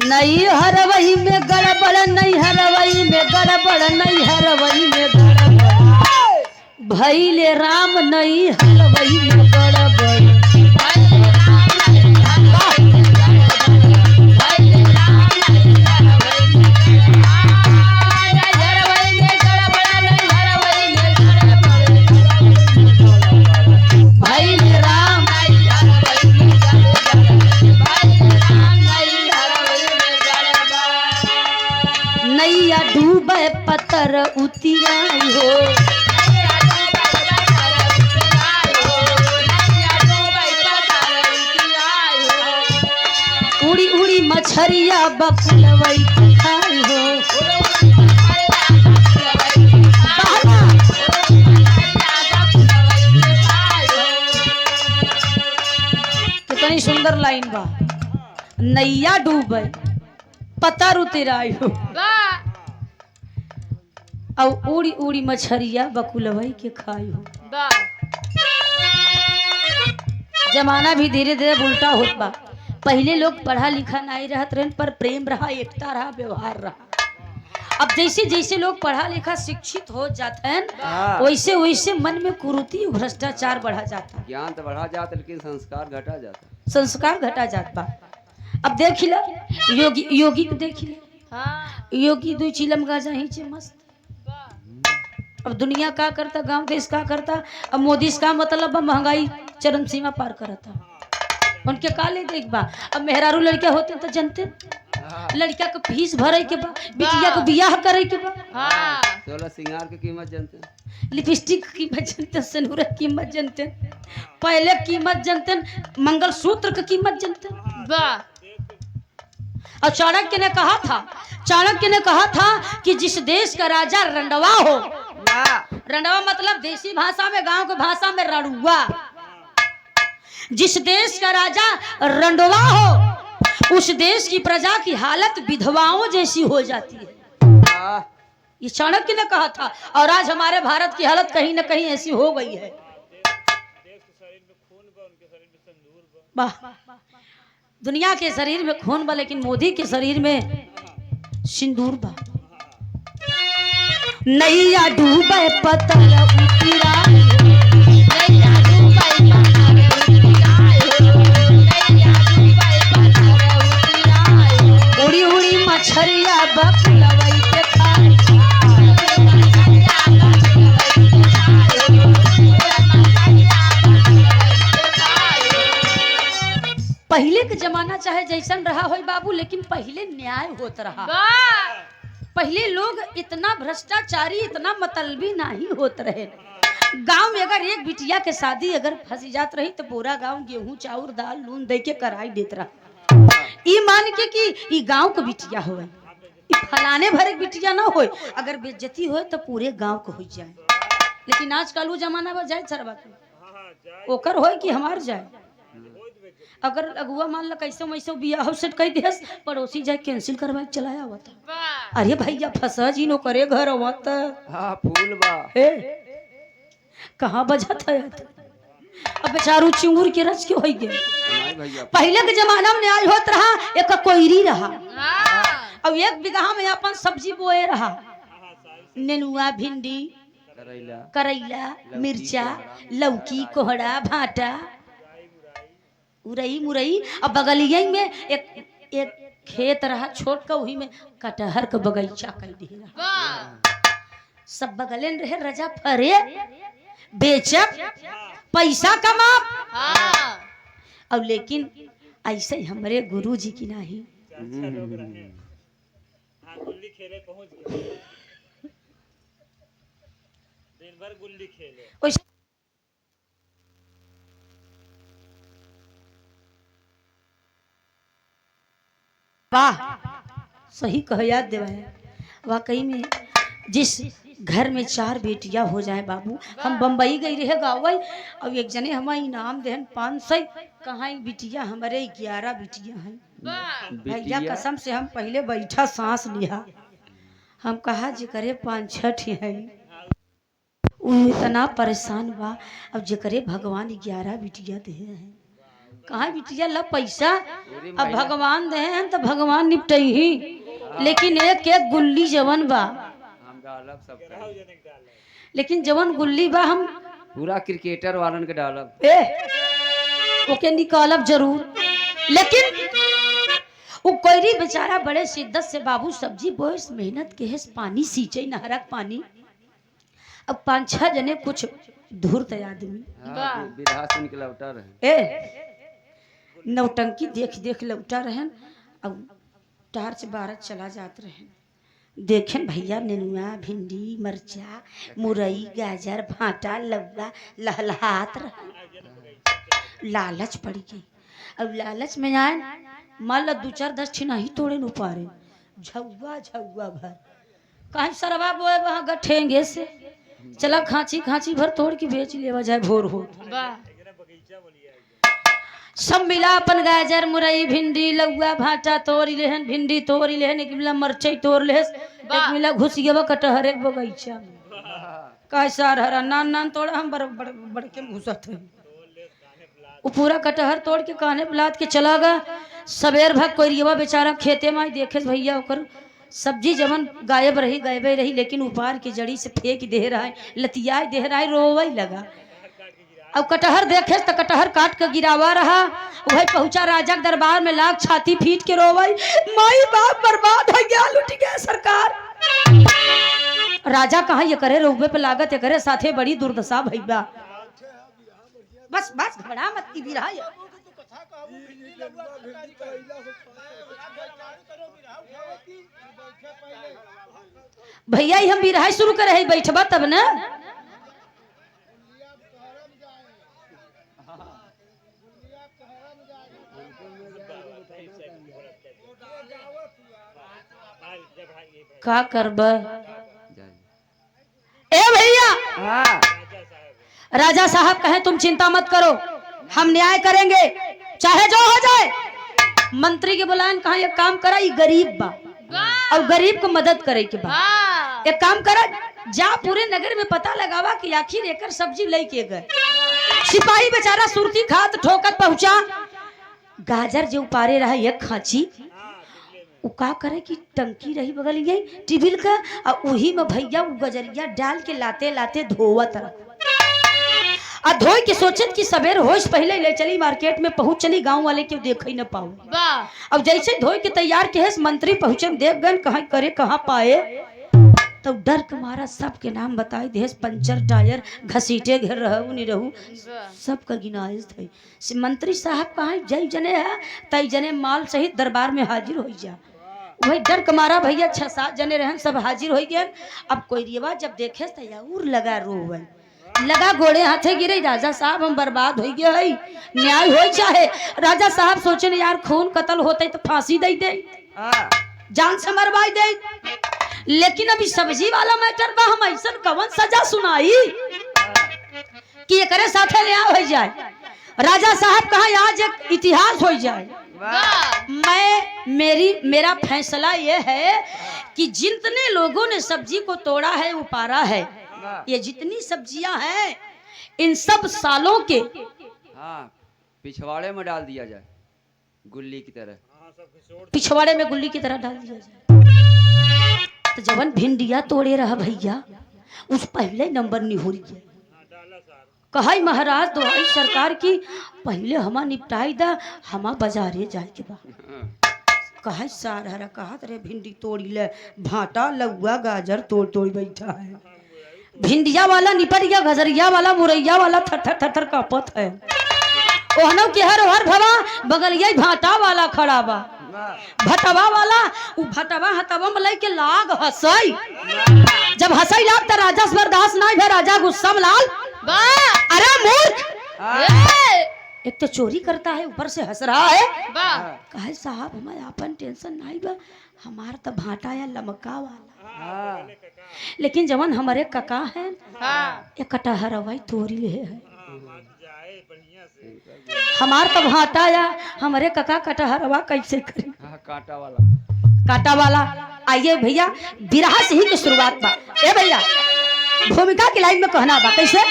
नहीं हरवई में गड़बड़, नहीं हरवई में गड़बड़, नहीं हरवई में गड़बड़, भैले राम नहीं हरवई में गड़बड़। नैया डूबे पत्थर उतिराई हो, उड़ी उड़ी मछरिया बकुलवई खाई हो। कितनी सुंदर लाइन बा। नैया डूबे पत्थर उतिराई हो और उड़ी उड़ी मछरिया बकुलवई के खाई हो। जमाना भी धीरे धीरे उल्टा होत बा। पहले लोग पढ़ा लिखा नहीं रहत रहन, पर प्रेम रहा, एकता रहा, व्यवहार रहा। अब जैसे जैसे लोग पढ़ा लिखा शिक्षित हो जाते हैं वैसे वैसे मन में कुरीति भ्रष्टाचार बढ़ा जाता। ज्ञान तो बढ़ा जाता लेकिन संस्कार घटा जाता। संस्कार घटा जात बा। अब देख ला योगी, योगी को देख ला, योगी दो चिलम गाजा ही चे मस्त। अब दुनिया का करता, गांव देश का करता। अब मोदी का मतलब महंगाई चरम सीमा पार करता। उनके काले देख बा। अब मेहरारू लड़का होते तो जनते लड़का को फीस भरे के बा, बिटिया को बियाह करे के बा। सोलह सिंगार की कीमत जानते, लिपस्टिक की कीमत जानते, सिंदूर की कीमत जानते, पहले कीमत जानते, मंगलसूत्र की कीमत जानते। और चाणक्य ने कहा था, चाणक्य ने कहा था कि जिस देश का राजा रंडवा हो, रंडवा मतलब देसी भाषा में, गांव की भाषा में रड़ुआ। जिस देश का राजा रंडवा हो उस देश की प्रजा की हालत विधवाओं जैसी हो जाती है। ये चाणक्य ने कहा था। और आज हमारे भारत की हालत कहीं ना कहीं ऐसी हो गई है। दुनिया के शरीर में खून बा लेकिन मोदी के शरीर में सिंदूर बा। नैया डूबे पत्थर उतिराई हो, नैया डूबे पत्थर उतिराई हो, नैया डूबे पत्थर उतिराई हो, उड़ी उड़ी मछरिया बकुलवई के खाई। पहले के जमाना चाहे जैसन रहा हो बाबू, लेकिन पहले न्याय होत रहा। पहले लोग इतना भ्रष्टाचारी, इतना मतलबी नहीं होत रहे। गांव में अगर एक बिटिया के शादी अगर फंसी जात रही तो पूरा गांव गेहूं चाउर दाल नून दे के कराई देत रहा। ई मान के कि ई गांव के बिटिया होए, ई फलाने भरे बिटिया ना होए। अगर बेइज्जती होए तो पूरे गांव को हो जाए। लेकिन आजकल वो जमाना बा जाए सरवा के ओकर होए कि हमार जाए। अगर अगुआ मान ला कैसे वैसे बियाह सेट कह दियस, पड़ोसी जाए कैंसिल करवा चलाया हुआ था। अरे भैया फंसा जी नो करे घर मत। हाँ फूल बा कहाँ बजा था यार। अब बेचारू चिंगूर के रच के हो गए। पहले के जमाना में न्याय होत रहा, एक कोयरी रहा। अब एक बिगहा में अपन सब्जी बोए रहा, नेनुआ, भिंडी, करैला, मिर्चा, लौकी, कोहड़ा, भाटा, उरई मुरई। अब बगलिया में एक खेत रहा छोट का, वही में कटहर का बगीचा कर दी। सब बगलन रहे, रजा फरे बेचक पैसा कमा। अब लेकिन ऐसे ही हमारे गुरु जी की नहीं। गुल्ली खेले पहुंच गए, दिन भर गुल्ली खेले। वाह, सही कह याद देवा है। वाकई में जिस घर में 4 बेटियां हो जाए बाबू। हम बम्बई गई रहे गाँव, अब एक जने हमारे इनाम देहन 500। कहाँ बिटिया हमारे 11 बिटिया हैं। भैया कसम से हम पहले बैठा सांस लिया, हम कहा जे करे 5-6 है। वो इतना परेशान बा। अब जे करे भगवान 11 बिटिया दे हैं। कहाँ बिटिया ला पैसा पूरी अब महिला- भगवान दे हैं तो भगवान निपटई ही, लेकिन एक एक गुल्ली जवन बा, हम डालब सब कर। लेकिन जवन गुल्ली बा हम पूरा क्रिकेटर वालन के डालब। ओके निकालब जरूर। लेकिन वो कोयरी बेचारा बड़े शिद्दत से बाबू सब्जी बोस मेहनत के है, पानी सींचे नहरक पानी। अब 5-6 जने कुछ धूर्त आदमी हाँ, विधा सुन के लौटा रहे। नौटंकी देख देख लौटा रहन। अब टार्च बारत चला जात रहन। देखें भैया नेनुआ भिंडी मरचा मुरई गाजर भाटा लौका लहलहात रहन। लालच पड़ गई। अब लालच में आए मान लो 2-4-10 छिनाही तोड़े न पारे, झौआ झौआ भर कहीं सरवा बोए वहाँ गठेंगे से चला खांची खांची भर तोड़ के बेच लेवा जाए भोर हो। सब मिला अपन गाजर मुरई भिंडी लौआ भाटा तोड़ लेहन, भिंडी तोड़ लेहन, एक मिला मरचई तोड़ ले, एक मिला घुसिया कटहर एक बगीचा में कैसा हरा नान नान तोड़ा हम बड़ के घुसत है। वो पूरा कटहर तोड़ के काने बुलात के चला गा। सवेर भग कोई बेचारा खेते में देखे भैया ओकर सब्जी जवन गायब रही, लेकिन उपार के जड़ी से फेंक दे रहा है, लतिया दे रहा है, रोवई लगा। अब कटहर देखे तो कटहर काट के गिरावा रहा। वही पहुंचा राजा के दरबार में लाख छाती पीट के रोवई, माई बाप बर्बाद हो गया, लुट गया सरकार। राजा कहा ये करे रोवे पे लागत, ये करे साथे बड़ी दुर्दशा भैया। बस बस घबरा मत की बिरहा भैया, हम बिरहा शुरू करे है, बैठबा तब ना। का करब ए भैया। हाँ, राजा साहब कहे तुम चिंता मत करो, हम न्याय करेंगे चाहे जो हो जाए। मंत्री के बुलाएं, कहा एक काम करा, ये गरीब बा और गरीब को मदद करे के बा। एक काम करा, जा पूरे नगर में पता लगावा कि आखिर एकर सब्जी लेके गए। सिपाही बेचारा सुरती खात ठोकत पहुंचा। गाजर जो पारे रहा एक खांची, उ का करे कि टंकी रही बगल गई टिबिल का, और वही में भैया उ गजरिया डाल के लाते लाते धोवत रहा। आ धोई के सोचत कि सवेर होश पहले ले चली मार्केट में, पहुंच चली गांव वाले के देख ही न पाऊ। अब जैसे धोई के तैयार के है मंत्री पहुंचे, देख गए कहाँ करे कहाँ पाए, तो डर के मारा सबके नाम बताए देश, पंचर टायर घसीटे घर रहू नहीं रहू सबका गिनाइश थे। मंत्री साहब कहा जय जने है तय जने माल सहित दरबार में हाजिर हो जा। वही डर के मारा भैया 6-7 जने रहन, सब हाजिर हो गए। अब कोई रिवा जब देखे तैयार लगा रोवन, लगा गोड़े हाथे गिरे, राजा साहब हम बर्बाद हो गए है, न्याय हो चाहे। राजा साहब सोचे न यार खून कत्ल होते तो फांसी दे दे, जान से मरवाई दे, लेकिन अभी सब्जी वाला मैटर बा, हम ऐसा कवन सजा सुनाई कि एकरे साथे न्याय हो जाए। राजा साहब कहा आज एक इतिहास हो जाए। मेरा फैसला ये है कि जितने लोगों ने सब्जी को तोड़ा है उपारा है, ये जितनी सब्जियां हैं इन सब सालों के हाँ, पिछवाड़े में डाल दिया जाए, गुल्ली की तरह। पिछवाड़े में गुल्ली की तरह डाल दिया जाए। तो जवन भिंडिया तोड़े रहा भैया, उस पहले नंबर निहुर गया। कहा महाराज दुहाई सरकार की, पहले हमा निपटाई दा, हमा बाजारे जाए के बा। कहा सार हरा कहा रे भिंडी तोड़ी ले, भाटा लौआ गाजर तोड़ तोड़ बैठा है। भिंडिया वाला निपट गया, गजरिया वाला मुरैया वाला थर थर थर कांपत है। ओहनो के हर भवा बगलिया भाटा वाला खड़ा बा, भटवा वाला उ भटवा हतवा में लेके लाग हंसई। जब हंसई लाग त राजा से बर्दाश्त नहीं भे, राजा गुस्सा में लाल, अरे मूर्ख, एक तो चोरी करता है ऊपर से हंस रहा है। कहे साहब हमारे अपन टेंशन नहीं बा, हमार तो भाटा या लमका वाला, लेकिन जवन हमारे कका है ये कटहर वही तोड़ी ले है, हमार तो भाटा या हमारे कका कटहरवा कैसे करी। कांटा वाला, कांटा वाला। आइए भैया बिरहा से ही की शुरुआत बा। ए भैया भूमिका की लाइन में कहना बा कैसे,